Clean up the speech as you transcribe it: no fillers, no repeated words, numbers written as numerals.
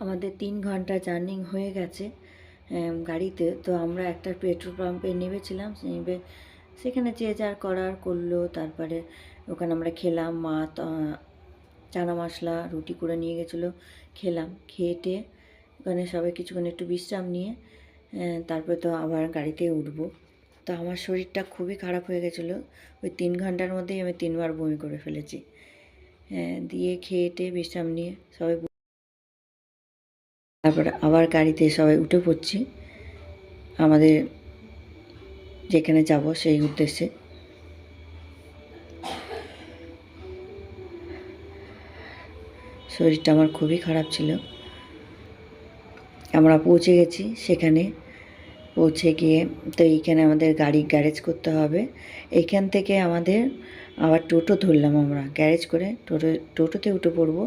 আমাদের 3 ঘন্টা জার্নি হয়ে গেছে গাড়িতে। তো আমরা একটা পেট্রোল পাম্পে নেমেছিলাম, সেখানে যে যার করার করলো। তারপরে ওখানে আমরা খেলাম, মা চানা মশলা রুটি করে নিয়ে গেছিলো, খেলাম। খেয়ে ওখানে সবাই কিছুক্ষণ একটু বিশ্রাম নিয়ে তারপরে তো আবার গাড়িতে উঠবো। তো আমার শরীরটা খুবই খারাপ হয়ে গেছিলো। ওই 3 ঘন্টার মধ্যেই আমি 3বার বমি করে ফেলেছি। দিয়ে খেয়ে বিশ্রাম নিয়ে সবাই, তারপরে আবার গাড়িতে সবাই উঠে পড়ছি আমাদের যেখানে যাব সেই উদ্দেশ্যে। শরীরটা আমার খুবই খারাপ ছিল। আমরা পৌঁছে গেছি সেখানে। পৌঁছে গিয়ে তো এইখানে আমাদের গাড়ি গ্যারেজ করতে হবে। এইখান থেকে আমাদের আবার টোটো ধরলাম, আমরা গ্যারেজ করে টোটোতে উঠে পড়বো।